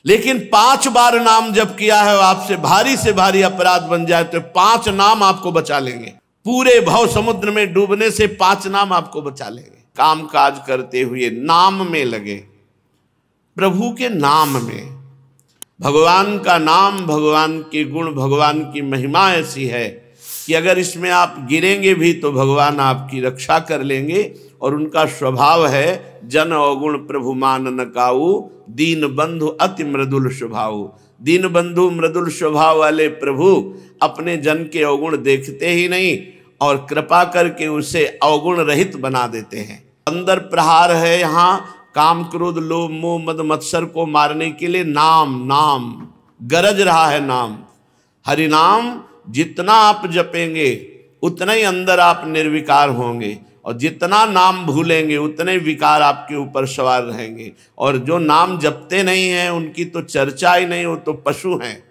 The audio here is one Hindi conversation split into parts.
लेकिन 5 बार नाम जप किया है, आपसे भारी से भारी अपराध बन जाए तो 5 नाम आपको बचा लेंगे। पूरे भव समुद्र में डूबने से 5 नाम आपको बचा लेंगे। काम काज करते हुए नाम में लगे, प्रभु के नाम में। भगवान का नाम, भगवान के गुण, भगवान की महिमा ऐसी है कि अगर इसमें आप गिरेंगे भी तो भगवान आपकी रक्षा कर लेंगे। और उनका स्वभाव है जन अवगुण प्रभु मान न काऊ, दीन बंधु अति मृदुल स्वभाव। दीन बंधु मृदुल स्वभाव वाले प्रभु अपने जन के अवगुण देखते ही नहीं और कृपा करके उसे अवगुण रहित बना देते हैं। अंदर प्रहार है यहाँ काम क्रोध लोभ मोह मद मत्सर को मारने के लिए नाम, नाम गरज रहा है नाम। हरि नाम जितना आप जपेंगे उतना ही अंदर आप निर्विकार होंगे, और जितना नाम भूलेंगे उतने विकार आपके ऊपर सवार रहेंगे। और जो नाम जपते नहीं हैं उनकी तो चर्चा ही नहीं, वो तो पशु हैं।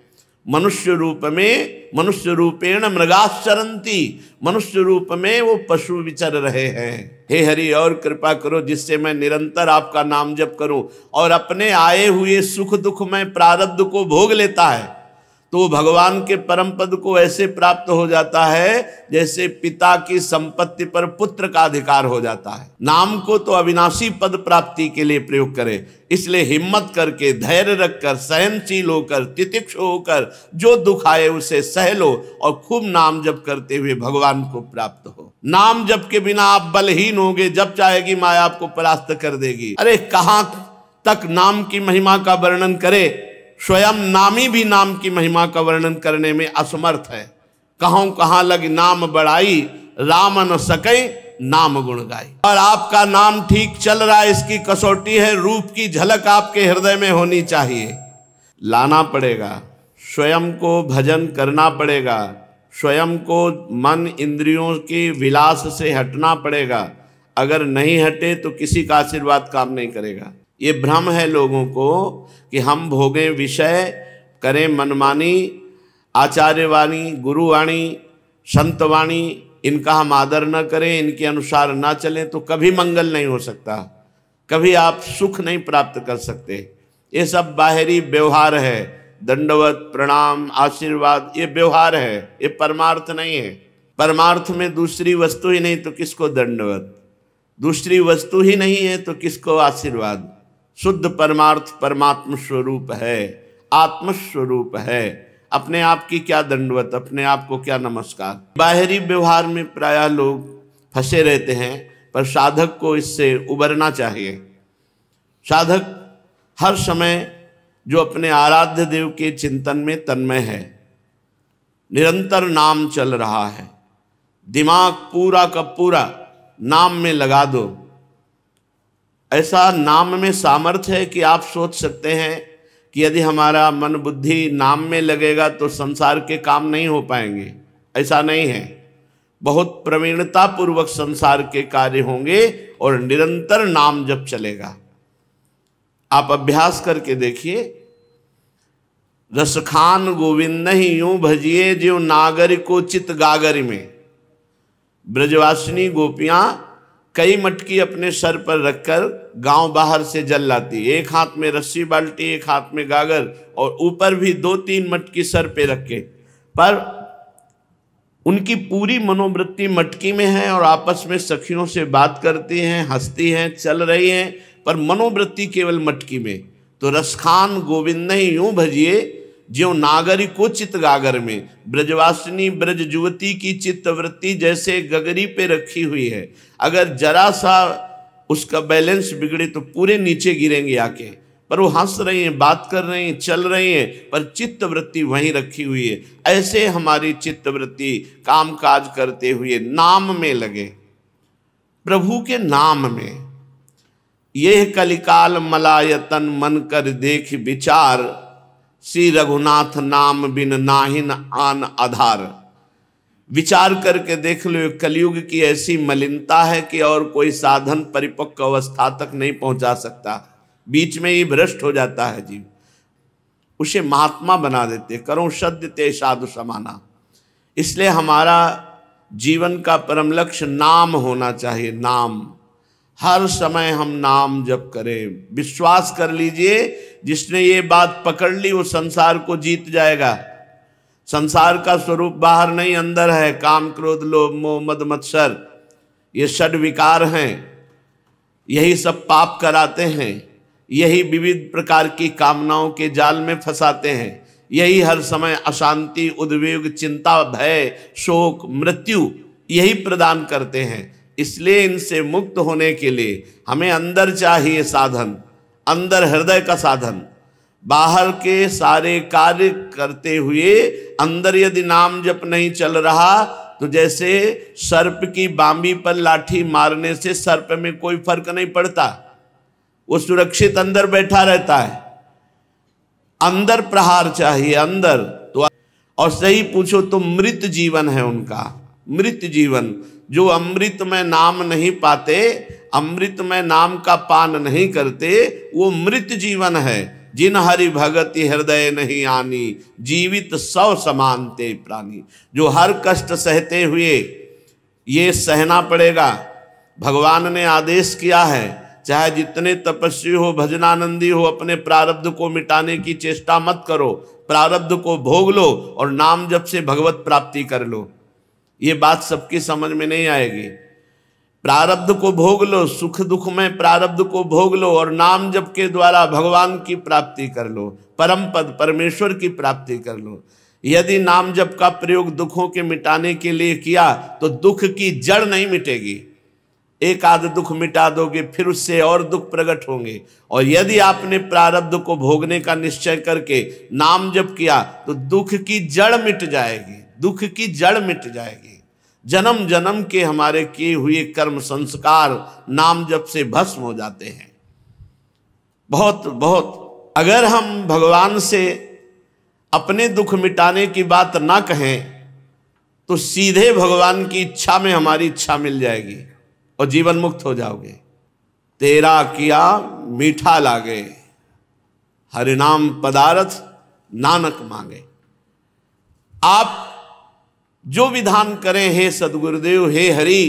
मनुष्य रूप में, मनुष्य रूपेण मृगाश्चरन्ति, मनुष्य रूप में वो पशु विचर रहे हैं। हे हरि और कृपा करो जिससे मैं निरंतर आपका नाम जप करूं और अपने आए हुए सुख दुख में प्रारब्ध को भोग लेता है तो भगवान के परम पद को ऐसे प्राप्त हो जाता है जैसे पिता की संपत्ति पर पुत्र का अधिकार हो जाता है। नाम को तो अविनाशी पद प्राप्ति के लिए प्रयोग करें, इसलिए हिम्मत करके, धैर्य रखकर, सहनशील होकर, तितिक्षु होकर जो दुख आए उसे सह लो और खूब नाम जप करते हुए भगवान को प्राप्त हो। नाम जप के बिना आप बलहीन होंगे, जब चाहेगी माया आपको परास्त कर देगी। अरे कहां तक नाम की महिमा का वर्णन करे, स्वयं नामी भी नाम की महिमा का वर्णन करने में असमर्थ है। कहां लग नाम बढ़ाई, राम न सके नाम गुण गाई। और आपका नाम ठीक चल रहा है, इसकी कसौटी है रूप की झलक आपके हृदय में होनी चाहिए। लाना पड़ेगा, स्वयं को भजन करना पड़ेगा, स्वयं को मन इंद्रियों के विलास से हटना पड़ेगा। अगर नहीं हटे तो किसी का आशीर्वाद काम नहीं करेगा। ये भ्रम है लोगों को कि हम भोगें विषय, करें मनमानी, आचार्यवाणी, गुरुवाणी, संतवाणी, इनका हम आदर न करें, इनके अनुसार ना चलें तो कभी मंगल नहीं हो सकता, कभी आप सुख नहीं प्राप्त कर सकते। ये सब बाहरी व्यवहार है, दंडवत प्रणाम आशीर्वाद, ये व्यवहार है, ये परमार्थ नहीं है। परमार्थ में दूसरी वस्तु ही नहीं तो किसको दंडवत, दूसरी वस्तु ही नहीं है तो किसको आशीर्वाद। शुद्ध परमार्थ परमात्म स्वरूप है, आत्मस्वरूप है। अपने आप की क्या दंडवत, अपने आप को क्या नमस्कार। बाहरी व्यवहार में प्रायः लोग फंसे रहते हैं, पर साधक को इससे उबरना चाहिए। साधक हर समय जो अपने आराध्य देव के चिंतन में तन्मय है, निरंतर नाम चल रहा है, दिमाग पूरा का पूरा नाम में लगा दो। ऐसा नाम में सामर्थ्य है कि आप सोच सकते हैं कि यदि हमारा मन बुद्धि नाम में लगेगा तो संसार के काम नहीं हो पाएंगे। ऐसा नहीं है, बहुत प्रवीणता पूर्वक संसार के कार्य होंगे और निरंतर नाम जप चलेगा। आप अभ्यास करके देखिए। रसखान गोविंद ही यूं भजिए जो नागर को चित गागर में। ब्रजवासिनी गोपियां कई मटकी अपने सर पर रखकर गांव बाहर से जल लाती, एक हाथ में रस्सी बाल्टी, एक हाथ में गागर, और ऊपर भी 2-3 मटकी सर पे रखे। पर उनकी पूरी मनोवृत्ति मटकी में है और आपस में सखियों से बात करती हैं, हंसती हैं, चल रही हैं, पर मनोवृत्ति केवल मटकी में। तो रसखान गोविंद ही यूं भजिए ज्यों नागरी को चित्त गागर में। ब्रजवासिनी ब्रज युवती की चित्तवृत्ति जैसे गगरी पे रखी हुई है, अगर जरा सा उसका बैलेंस बिगड़े तो पूरे नीचे गिरेंगे आके। पर वो हंस रही हैं, बात कर रही हैं, चल रही हैं, पर चित्तवृत्ति वहीं रखी हुई है। ऐसे हमारी चित्तवृत्ति काम काज करते हुए नाम में लगे, प्रभु के नाम में। यह कलिकाल मलायतन मन कर देख विचार, श्री रघुनाथ नाम बिन नाहिन आन आधार। विचार करके देख लो, कलयुग की ऐसी मलिनता है कि और कोई साधन परिपक्व अवस्था तक नहीं पहुंचा सकता, बीच में ही भ्रष्ट हो जाता है जीव। उसे महात्मा बना देते, करो सद्य ते साधु समाना। इसलिए हमारा जीवन का परम लक्ष्य नाम होना चाहिए। नाम हर समय हम नाम जप करें। विश्वास कर लीजिए, जिसने ये बात पकड़ ली वो संसार को जीत जाएगा। संसार का स्वरूप बाहर नहीं अंदर है। काम क्रोध लोभ मोह मद मत्सर, ये षड विकार हैं। यही सब पाप कराते हैं, यही विविध प्रकार की कामनाओं के जाल में फंसाते हैं, यही हर समय अशांति उद्वेग चिंता भय शोक मृत्यु यही प्रदान करते हैं। इसलिए इनसे मुक्त होने के लिए हमें अंदर चाहिए साधन, अंदर हृदय का साधन। बाहर के सारे कार्य करते हुए अंदर यदि नाम जप नहीं चल रहा तो जैसे सर्प की बांबी पर लाठी मारने से सर्प में कोई फर्क नहीं पड़ता, वो सुरक्षित अंदर बैठा रहता है। अंदर प्रहार चाहिए अंदर। तो और सही पूछो तो मृत जीवन है उनका, मृत जीवन। जो अमृत में नाम नहीं पाते, अमृत में नाम का पान नहीं करते, वो मृत जीवन है। जिन हरि भगति हृदय नहीं आनी, जीवित सौ समान ते प्राणी। जो हर कष्ट सहते हुए, ये सहना पड़ेगा। भगवान ने आदेश किया है, चाहे जितने तपस्वी हो भजनानंदी हो, अपने प्रारब्ध को मिटाने की चेष्टा मत करो, प्रारब्ध को भोग लो और नाम जप से भगवत प्राप्ति कर लो। ये बात सबकी समझ में नहीं आएगी। प्रारब्ध को भोग लो, सुख दुख में प्रारब्ध को भोग लो और नाम जप के द्वारा भगवान की प्राप्ति कर लो, परम पद परमेश्वर की प्राप्ति कर लो। यदि नाम जप का प्रयोग दुखों के मिटाने के लिए किया तो दुख की जड़ नहीं मिटेगी। एक आध दुख मिटा दोगे फिर उससे और दुख प्रकट होंगे। और यदि आपने प्रारब्ध को भोगने का निश्चय करके नाम जप किया तो दुख की जड़ मिट जाएगी, दुख की जड़ मिट जाएगी। जन्म जन्म के हमारे किए हुए कर्म संस्कार नाम जप से भस्म हो जाते हैं। बहुत बहुत अगर हम भगवान से अपने दुख मिटाने की बात ना कहें तो सीधे भगवान की इच्छा में हमारी इच्छा मिल जाएगी और जीवन मुक्त हो जाओगे। तेरा किया मीठा लागे, हरिनाम पदारथ नानक मांगे। आप जो विधान करें हे सदगुरुदेव हे हरि,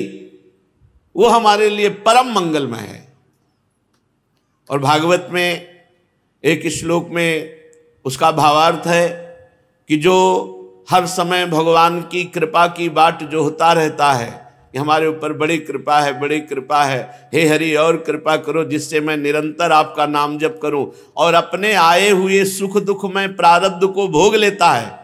वो हमारे लिए परम मंगलमय है। और भागवत में एक श्लोक में उसका भावार्थ है कि जो हर समय भगवान की कृपा की बाट जो होता रहता है, कि हमारे ऊपर बड़ी कृपा है, बड़ी कृपा है, हे हरि और कृपा करो जिससे मैं निरंतर आपका नाम जप करूं। और अपने आए हुए सुख दुख में प्रारब्ध को भोग लेता है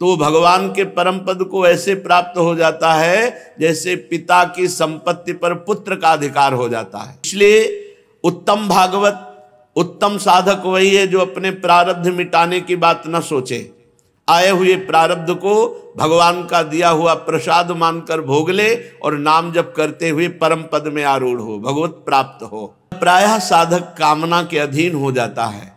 तो भगवान के परम पद को ऐसे प्राप्त हो जाता है जैसे पिता की संपत्ति पर पुत्र का अधिकार हो जाता है। इसलिए उत्तम भागवत उत्तम साधक वही है जो अपने प्रारब्ध मिटाने की बात न सोचे, आए हुए प्रारब्ध को भगवान का दिया हुआ प्रसाद मानकर भोग ले और नाम जप करते हुए परम पद में आरूढ़ हो, भगवत प्राप्त हो। प्रायः साधक कामना के अधीन हो जाता है,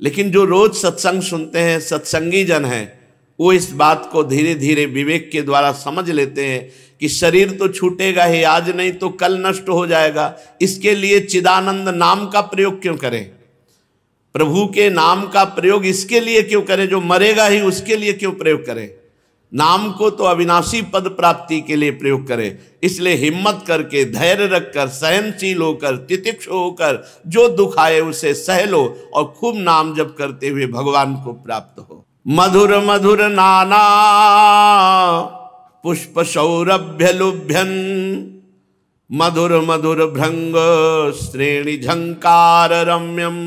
लेकिन जो रोज सत्संग सुनते हैं, सत्संगी जन हैं, वो इस बात को धीरे धीरे विवेक के द्वारा समझ लेते हैं कि शरीर तो छूटेगा ही, आज नहीं तो कल नष्ट हो जाएगा। इसके लिए चिदानंद नाम का प्रयोग क्यों करें? प्रभु के नाम का प्रयोग इसके लिए क्यों करें? जो मरेगा ही उसके लिए क्यों प्रयोग करें? नाम को तो अविनाशी पद प्राप्ति के लिए प्रयोग करें। इसलिए हिम्मत करके, धैर्य रखकर, सहनशील होकर, तितिक्षु होकर जो दुख आए उसे सह लो और खूब नाम जप करते हुए भगवान को प्राप्त हो। मधुर मधुर नाना पुष्प सौरभ्य लुभ्यन, मधुर मधुर भृंग श्रेणी झंकार रम्यम,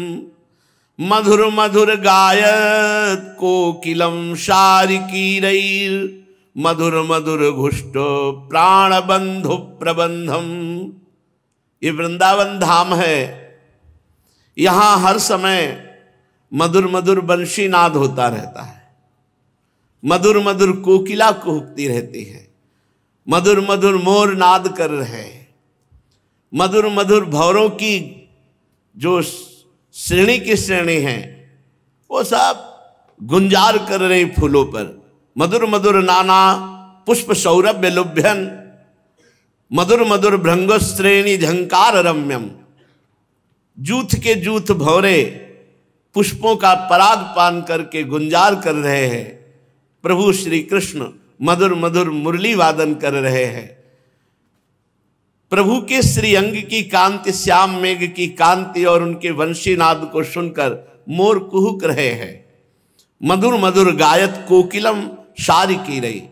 मधुर मधुर गायत कोकिलम शारिकीरैर, मधुर मधुर घुष्ट प्राण बंधु प्रबंधम। ये वृंदावन धाम है, यहां हर समय मधुर मधुर बंशी नाद होता रहता है, मधुर मधुर कोकिला कूकती रहती है, मधुर मधुर मोर नाद कर रहे हैं, मधुर मधुर भौरों की जो श्रेणी की श्रेणी है वो सब गुंजार कर रही फूलों पर। मधुर मधुर नाना पुष्प सौरभ्य लुभ्यन, मधुर मधुर भृंग श्रेणी झंकार रम्यम। जूथ के जूथ भौरे पुष्पों का पराग पान करके गुंजार कर रहे हैं। प्रभु श्री कृष्ण मधुर मधुर मुरली वादन कर रहे हैं। प्रभु के श्री अंग की कांति, श्याम मेघ की कांति और उनके वंशीनाद को सुनकर मोर कुहुक रहे हैं। मधुर मधुर गायत कोकिलम शारी की रही,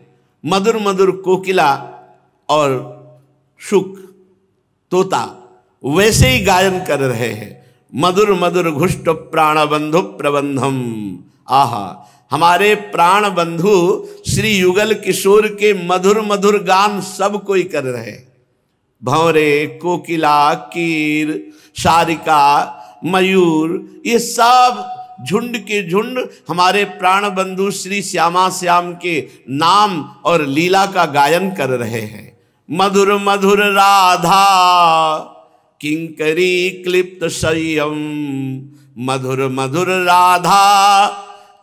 मधुर मधुर कोकिला और शुक तोता वैसे ही गायन कर रहे हैं। मधुर मधुर घुष्ट प्राण बंधु प्रबंधम। आहा, हमारे प्राण बंधु श्री युगल किशोर के मधुर मधुर गान सब कोई कर रहे। भंवरे, कोकिला, कीर, शारिका, मयूर, ये सब झुंड के झुंड हमारे प्राण बंधु श्री श्यामा श्याम के नाम और लीला का गायन कर रहे हैं। मधुर मधुर राधा किंकरी क्लिप्त संयम, मधुर मधुर राधा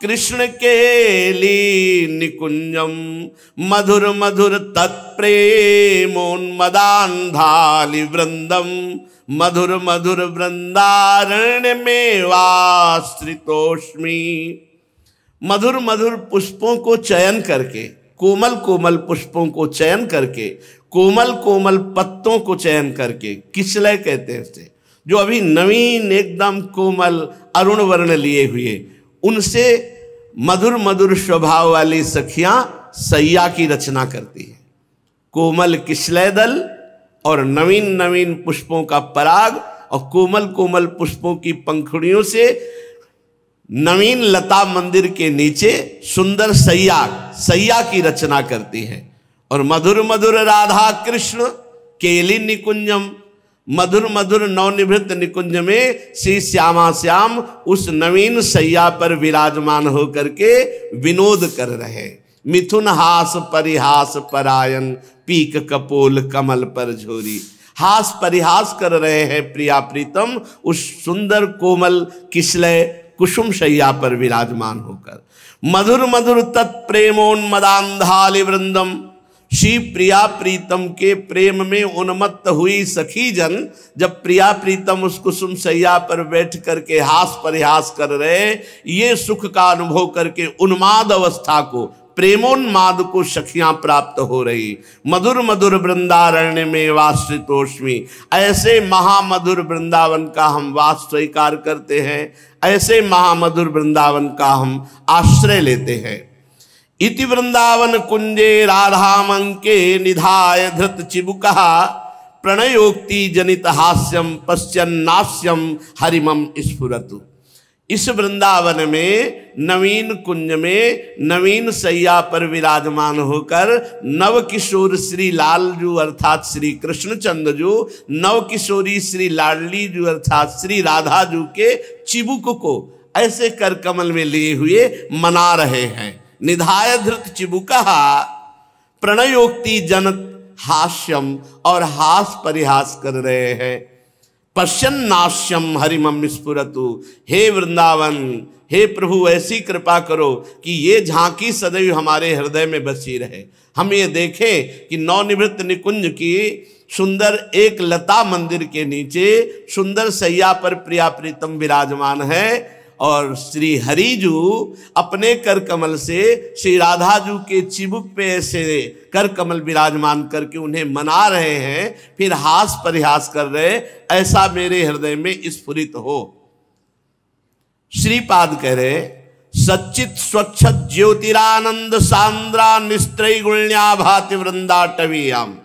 कृष्ण के ली निकुंजम, मधुर मधुर तत्प्रेमोन्मदान्धालि वृंदम, मधुर मधुर वृंदारण्य में वाश्रितोष्मी। मधुर मधुर पुष्पों को चयन करके, कोमल कोमल पुष्पों को चयन करके, कोमल कोमल पत्तों को चयन करके, किसलय कहते हैं इसे, जो अभी नवीन एकदम कोमल अरुण वर्ण लिए हुए, उनसे मधुर मधुर स्वभाव वाली सखियां सैया की रचना करती है। कोमल किसलय दल और नवीन नवीन पुष्पों का पराग और कोमल कोमल पुष्पों की पंखुड़ियों से नवीन लता मंदिर के नीचे सुंदर सैया की रचना करती है। और मधुर मधुर राधा कृष्ण केली निकुंजम, मधुर मधुर नवनिभृत निकुंज में श्री श्यामा श्याम उस नवीन सैया पर विराजमान होकर के विनोद कर रहे। मिथुन हास परिहास परायण, पीक कपोल कमल पर झोरी। हास परिहास कर रहे हैं प्रिया प्रीतम उस सुंदर कोमल किसलय कुसुम शैया पर विराजमान होकर। मधुर मधुर तत्प्रेमोन्मदान्धालि वृंदम। श्री प्रिया प्रीतम के प्रेम में उन्मत्त हुई सखी जन जब प्रिया प्रीतम उस कुसुम सैया पर बैठ करके हास परिहास कर रहे, ये सुख का अनुभव करके उन्माद अवस्था को, प्रेमोन्माद को सखियां प्राप्त हो रही। मधुर मधुर वृंदारण्य में वाश्रितोष्मी। ऐसे महामधुर वृंदावन का हम वास स्वीकार करते हैं, ऐसे महामधुर वृंदावन का हम आश्रय लेते हैं। इति वृंदावन कुंजे राधामंके निधाय धृत चिबुका, प्रणयोक्ति जनित हास्यम पश्चन्नास्यम हरिमम स्फुरतु। इस वृंदावन में नवीन कुंज में नवीन सैया पर विराजमान होकर नव किशोर श्री लालजू अर्थात श्री कृष्णचंद्र जू, नव किशोरी श्री लाडली जू अर्थात श्री राधा जू के चिबुक को ऐसे कर कमल में लिए हुए मना रहे हैं। निधाय धृत चिबुका प्रणयोक्ति जनत हास्यम, और हास परिहास कर रहे हैं। पश्यन्नास्यम हरिमम स्फुरतु। हे वृंदावन, हे प्रभु ऐसी कृपा करो कि ये झांकी सदैव हमारे हृदय में बसी रहे। हम ये देखें कि नवनिवृत्त निकुंज की सुंदर एक लता मंदिर के नीचे सुंदर सैया पर प्रिया प्रीतम विराजमान है और श्री हरिजू अपने कर कमल से श्री राधा जू के चिबुक पे ऐसे कर कमल विराजमान करके उन्हें मना रहे हैं, फिर हास परिहास कर रहे। ऐसा मेरे हृदय में स्फुरित हो। श्रीपाद कह रहे सच्चित स्वच्छ ज्योतिरानंद सांद्रा निस्त्रैगुण्या भाति वृंदाटवीयाम।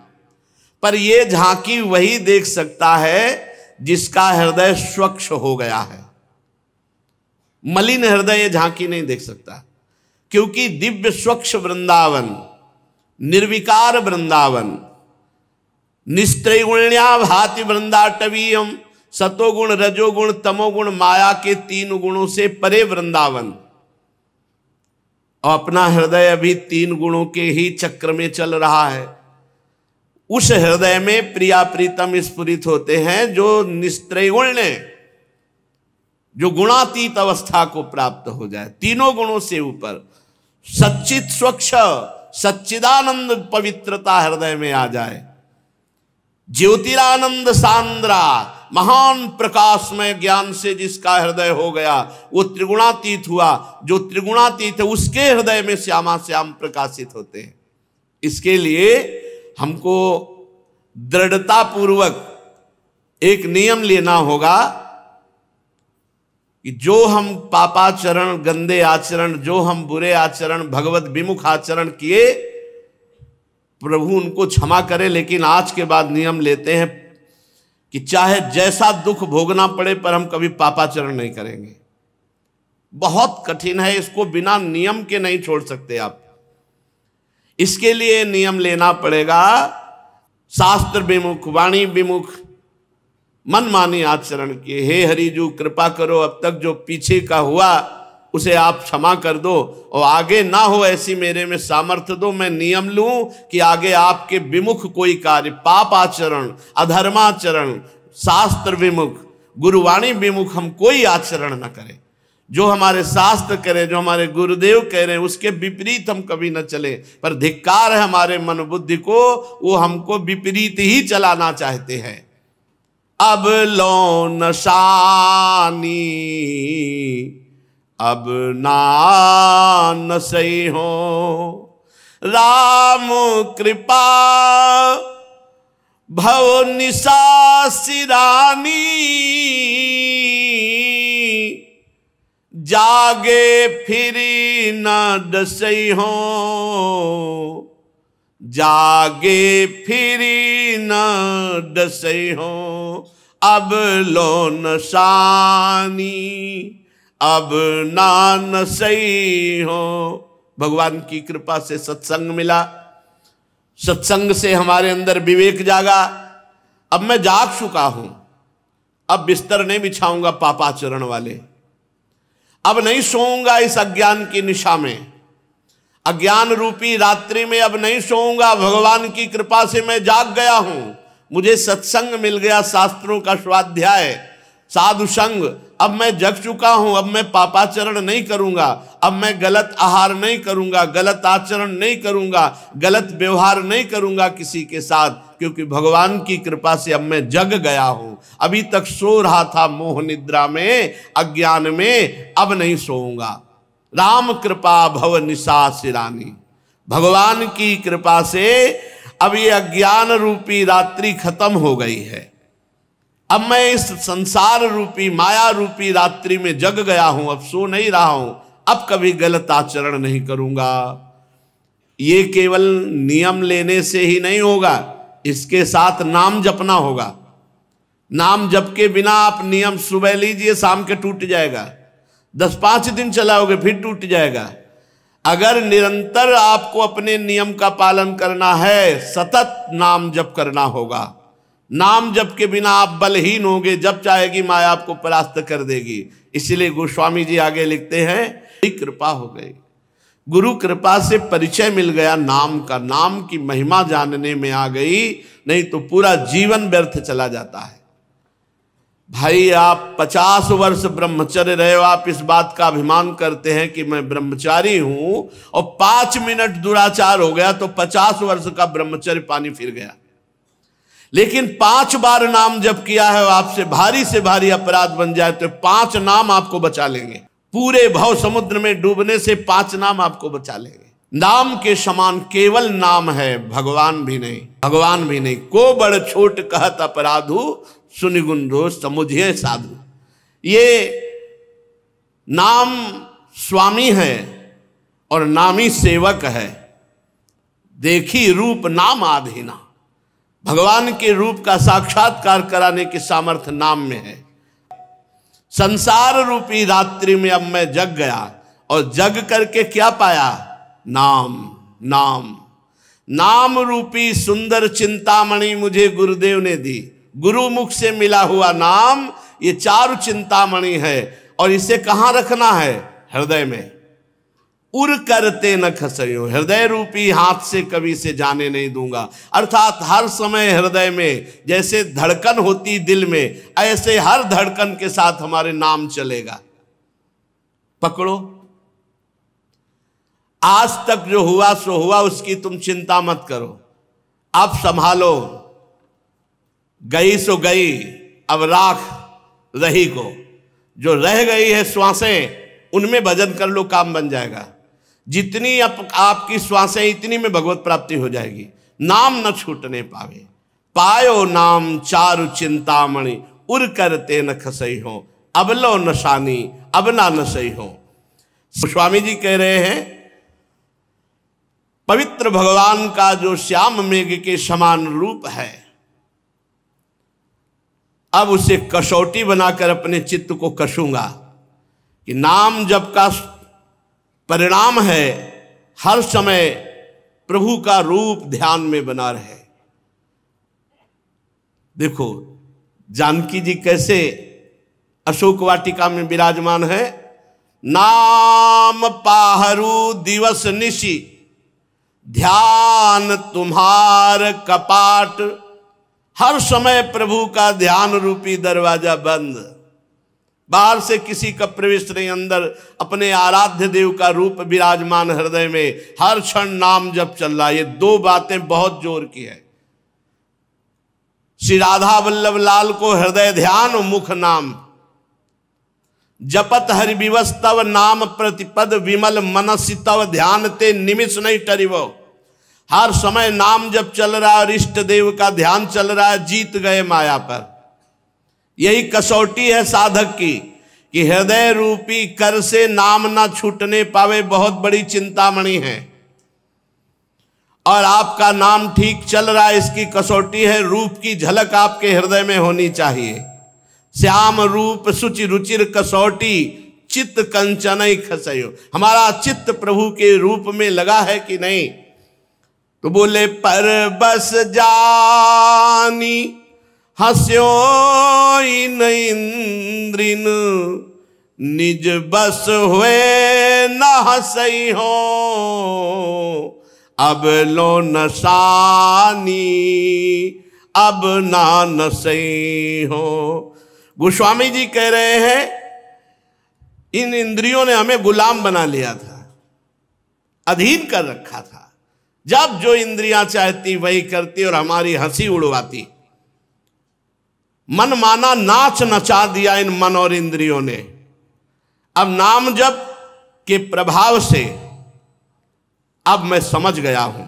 पर ये झांकी वही देख सकता है जिसका हृदय स्वच्छ हो गया है। मलिन हृदय ये झांकी नहीं देख सकता, क्योंकि दिव्य स्वच्छ वृंदावन, निर्विकार वृंदावन, निस्त्रैगुण्या भाति वृंदाटवीयम, सतोगुण रजोगुण तमोगुण माया के 3 गुणों से परे वृंदावन, और अपना हृदय अभी 3 गुणों के ही चक्र में चल रहा है। उस हृदय में प्रिया प्रीतम स्फुरित होते हैं जो निस्त्रैगुण्य, जो गुणातीत अवस्था को प्राप्त हो जाए, 3 गुणों से ऊपर, सच्चित स्वच्छ सच्चिदानंद पवित्रता हृदय में आ जाए। ज्योतिरानंद सांद्रा, महान प्रकाशमय ज्ञान से जिसका हृदय हो गया वो त्रिगुणातीत हुआ। जो त्रिगुणातीत है उसके हृदय में श्यामा श्याम प्रकाशित होते हैं। इसके लिए हमको दृढ़ता पूर्वक एक नियम लेना होगा कि जो हम पापाचरण, गंदे आचरण, जो हम बुरे आचरण, भगवत विमुख आचरण किए, प्रभु उनको क्षमा करे। लेकिन आज के बाद नियम लेते हैं कि चाहे जैसा दुख भोगना पड़े पर हम कभी पापाचरण नहीं करेंगे। बहुत कठिन है, इसको बिना नियम के नहीं छोड़ सकते आप। इसके लिए नियम लेना पड़ेगा, शास्त्र विमुख, वाणी विमुख, मनमानी आचरण किए। हे हरिजू कृपा करो, अब तक जो पीछे का हुआ उसे आप क्षमा कर दो और आगे ना हो ऐसी मेरे में सामर्थ्य दो। मैं नियम लूं कि आगे आपके विमुख कोई कार्य, पाप आचरण, अधर्माचरण, शास्त्र विमुख, गुरुवाणी विमुख हम कोई आचरण न करें। जो हमारे शास्त्र करें, जो हमारे गुरुदेव कह रहे हैं उसके विपरीत हम कभी न चले। पर धिक्कार है हमारे मन बुद्धि को, वो हमको विपरीत ही चलाना चाहते हैं। अब लो नशानी अब ना सही हो, राम कृपा भव निशा सिरानी, जागे फिरी न दसई हो, जागे फिरी न दसई हो, अब लो नशानी अब ना सही हो। भगवान की कृपा से सत्संग मिला, सत्संग से हमारे अंदर विवेक जागा। अब मैं जाग चुका हूं, अब बिस्तर नहीं बिछाऊंगा पापाचरण वाले, अब नहीं सोऊंगा इस अज्ञान की निशा में, अज्ञान रूपी रात्रि में अब नहीं सोऊंगा। भगवान की कृपा से मैं जाग गया हूं, मुझे सत्संग मिल गया, शास्त्रों का स्वाध्याय, साधु संग। अब मैं जग चुका हूं, अब मैं पापाचरण नहीं करूंगा, अब मैं गलत आहार नहीं करूंगा, गलत आचरण नहीं करूंगा, गलत व्यवहार नहीं करूंगा किसी के साथ, क्योंकि भगवान की कृपा से अब मैं जग गया हूं। अभी तक सो रहा था मोह निद्रा में, अज्ञान में, अब नहीं सोऊंगा। राम कृपा भव निशा सिरानी, भगवान की कृपा से अब ये अज्ञान रूपी रात्रि खत्म हो गई है। अब मैं इस संसार रूपी, माया रूपी रात्रि में जग गया हूं, अब सो नहीं रहा हूं, अब कभी गलत आचरण नहीं करूंगा। ये केवल नियम लेने से ही नहीं होगा, इसके साथ नाम जपना होगा। नाम जप के बिना आप नियम सुबह लीजिए, शाम के टूट जाएगा, 10-5 दिन चलाओगे फिर टूट जाएगा। अगर निरंतर आपको अपने नियम का पालन करना है, सतत नाम जप करना होगा। नाम जप के बिना आप बलहीन होगे, जब चाहेगी माया आपको परास्त कर देगी। इसलिए गोस्वामी जी आगे लिखते हैं, कृपा हो गई, गुरु कृपा से परिचय मिल गया नाम का, नाम की महिमा जानने में आ गई, नहीं तो पूरा जीवन व्यर्थ चला जाता है। भाई आप 50 वर्ष ब्रह्मचर्य रहे हो, आप इस बात का अभिमान करते हैं कि मैं ब्रह्मचारी हूं, और 5 मिनट दुराचार हो गया तो 50 वर्ष का ब्रह्मचर्य पानी फिर गया। लेकिन 5 बार नाम जप किया है, आपसे भारी से भारी अपराध बन जाए तो 5 नाम आपको बचा लेंगे। पूरे भव समुद्र में डूबने से 5 नाम आपको बचा लेंगे। नाम के समान केवल नाम है, भगवान भी नहीं, भगवान भी नहीं। को बड़ छोट कहत अपराधु, सुनि गुण दोष समुझिए साधु। ये नाम स्वामी है और नामी सेवक है। देखी रूप नाम आधीना, भगवान के रूप का साक्षात्कार कराने की सामर्थ्य नाम में है। संसार रूपी रात्रि में अब मैं जग गया, और जग करके क्या पाया? नाम। नाम नाम रूपी सुंदर चिंतामणि मुझे गुरुदेव ने दी। गुरु मुख से मिला हुआ नाम ये चारु चिंतामणि है, और इसे कहां रखना है? हृदय में। उर करते न खसयो, हृदय रूपी हाथ से कभी से जाने नहीं दूंगा। अर्थात हर समय हृदय में जैसे धड़कन होती दिल में, ऐसे हर धड़कन के साथ हमारे नाम चलेगा। पकड़ो, आज तक जो हुआ सो हुआ, उसकी तुम चिंता मत करो, अब संभालो। गई सो गई, अब राख रही को। जो रह गई है श्वासें, उनमें भजन कर लो, काम बन जाएगा। जितनी आपकी श्वासें, इतनी में भगवत प्राप्ति हो जाएगी। नाम न छूटने पावे, पायो नाम चारु चिंतामणि, उर करते न खसई हो, अब लो नशानी अब ना नसई हो। स्वामी जी कह रहे हैं पवित्र भगवान का जो श्याम मेघ के समान रूप है, अब उसे कसौटी बनाकर अपने चित्त को कसूंगा कि नाम जप का परिणाम है हर समय प्रभु का रूप ध्यान में बना रहे। देखो जानकी जी कैसे अशोक वाटिका में विराजमान है। नाम पाहरू दिवस निशि, ध्यान तुम्हार कपाट। हर समय प्रभु का ध्यान रूपी दरवाजा बंद, बाहर से किसी का प्रवेश नहीं, अंदर अपने आराध्य देव का रूप विराजमान हृदय में, हर क्षण नाम जप चल रहा। ये दो बातें बहुत जोर की है। श्री राधा वल्लभ लाल को हृदय ध्यान मुख नाम, जपत हरि विवस तव नाम प्रतिपद, विमल मनसि तव ध्यान ते निमिष नहीं टरिवो। हर समय नाम जब चल रहा है और इष्ट देव का ध्यान चल रहा है, जीत गए माया पर। यही कसौटी है साधक की कि हृदय रूपी कर से नाम ना छूटने पावे, बहुत बड़ी चिंतामणि है। और आपका नाम ठीक चल रहा है, इसकी कसौटी है रूप की झलक आपके हृदय में होनी चाहिए। श्याम रूप सुचि रुचिर कसौटी, चित्त कंचन खसयो। हमारा चित्त प्रभु के रूप में लगा है कि नहीं? तो बोले पर बस जानी हस्यो न इंद्रिन, निज बस हुए न हसई हो, अब लो नसानी अब ना नसई हो। गोस्वामी जी कह रहे हैं इन इंद्रियों ने हमें गुलाम बना लिया था, अधीन कर रखा था। जब जो इंद्रियां चाहती वही करती और हमारी हंसी उड़वाती। मन माना नाच नचा दिया इन मन और इंद्रियों ने। अब नाम जप के प्रभाव से अब मैं समझ गया हूं,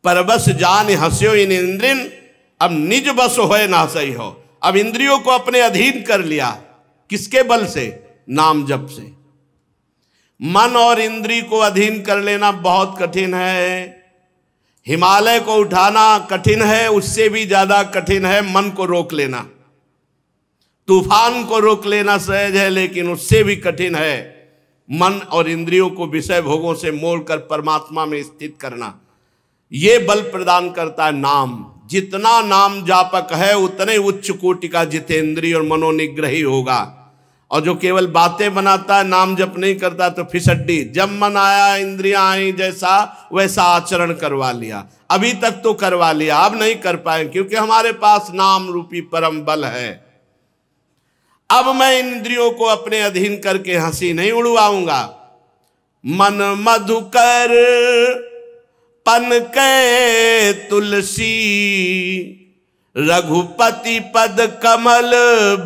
परबस जान हंस्यो इन इंद्रिन, अब निज बस होए ना सही हो। अब इंद्रियों को अपने अधीन कर लिया, किसके बल से? नाम जप से। मन और इंद्री को अधीन कर लेना बहुत कठिन है। हिमालय को उठाना कठिन है, उससे भी ज्यादा कठिन है मन को रोक लेना। तूफान को रोक लेना सहज है, लेकिन उससे भी कठिन है मन और इंद्रियों को विषय भोगों से मोड़कर परमात्मा में स्थित करना। ये बल प्रदान करता है नाम। जितना नाम जापक है उतने उच्च कोटि का जितेंद्रिय और मनोनिग्रही होगा। और जो केवल बातें बनाता है, नाम जप नहीं करता, तो फिसड्डी। जब मन आया इंद्रियां आई, जैसा वैसा आचरण करवा लिया। अभी तक तो करवा लिया, अब नहीं कर पाए, क्योंकि हमारे पास नाम रूपी परम बल है। अब मैं इंद्रियों को अपने अधीन करके हंसी नहीं उड़वाऊंगा। मन मधुकर पन के तुलसी, रघुपति पद कमल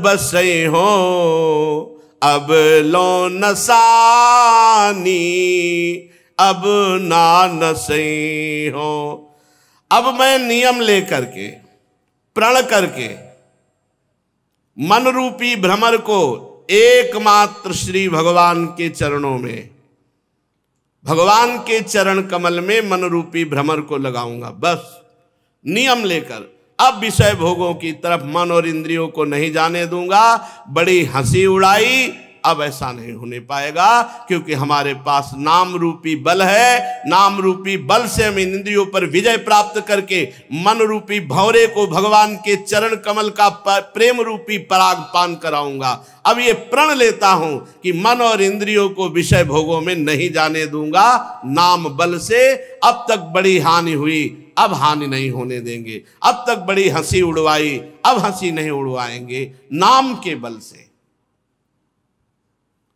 बसे हो, अब लो नसानी अब ना नसे हो। अब मैं नियम लेकर के, प्रण करके मन रूपी भ्रमर को एकमात्र श्री भगवान के चरणों में, भगवान के चरण कमल में मन रूपी भ्रमर को लगाऊंगा। बस नियम लेकर अब विषय भोगों की तरफ मन और इंद्रियों को नहीं जाने दूंगा। बड़ी हंसी उड़ाई, अब ऐसा नहीं होने पाएगा, क्योंकि हमारे पास नाम रूपी बल है। नाम रूपी बल से हम इंद्रियों पर विजय प्राप्त करके मन रूपी भंवरे को भगवान के चरण कमल का प्रेम रूपी पराग पान कराऊंगा। अब ये प्रण लेता हूं कि मन और इंद्रियों को विषय भोगों में नहीं जाने दूंगा। नाम बल से अब तक बड़ी हानि हुई, अब हानि नहीं होने देंगे। अब तक बड़ी हंसी उड़वाई, अब हंसी नहीं उड़वाएंगे, नाम के बल से।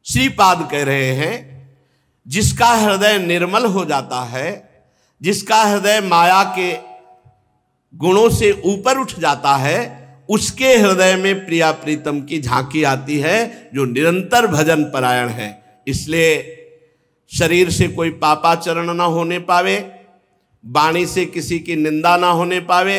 श्रीपाद कह रहे हैं जिसका हृदय निर्मल हो जाता है, जिसका हृदय माया के गुणों से ऊपर उठ जाता है, उसके हृदय में प्रिया प्रीतम की झांकी आती है, जो निरंतर भजन परायण है। इसलिए शरीर से कोई पापाचरण ना होने पावे, वाणी से किसी की निंदा ना होने पावे,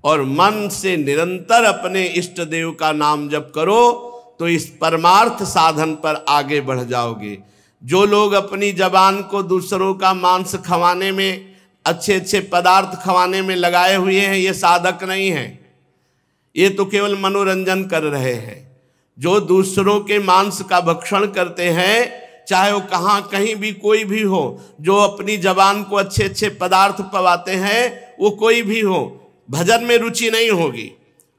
और मन से निरंतर अपने इष्ट देव का नाम जप करो तो इस परमार्थ साधन पर आगे बढ़ जाओगे। जो लोग अपनी जबान को दूसरों का मांस खवाने में, अच्छे अच्छे पदार्थ खवाने में लगाए हुए हैं, ये साधक नहीं है, ये तो केवल मनोरंजन कर रहे हैं। जो दूसरों के मांस का भक्षण करते हैं, चाहे वो कहाँ कहीं भी कोई भी हो, जो अपनी जबान को अच्छे अच्छे पदार्थ पवाते हैं, वो कोई भी हो, भजन में रुचि नहीं होगी।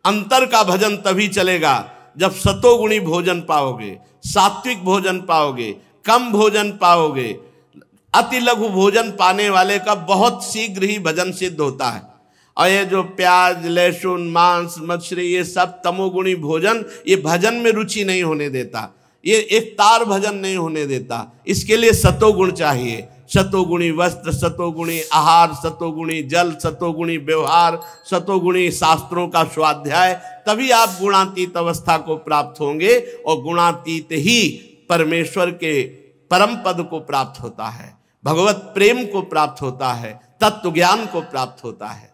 अंतर का भजन तभी चलेगा जब सतोगुणी भोजन पाओगे, सात्विक भोजन पाओगे, कम भोजन पाओगे। अति लघु भोजन पाने वाले का बहुत शीघ्र ही भजन सिद्ध होता है। और ये जो प्याज, लहसुन, मांस, मछली, ये सब तमोगुणी भोजन, ये भजन में रुचि नहीं होने देता, ये एक तार भजन नहीं होने देता। इसके लिए सतोगुण चाहिए। सतोगुणी वस्त्र, सतोगुणी आहार, सतोगुणी जल, सतोगुणी व्यवहार, सतोगुणी शास्त्रों का स्वाध्याय, तभी आप गुणातीत अवस्था को प्राप्त होंगे। और गुणातीत ही परमेश्वर के परम पद को प्राप्त होता है, भगवत प्रेम को प्राप्त होता है, तत्व ज्ञान को प्राप्त होता है।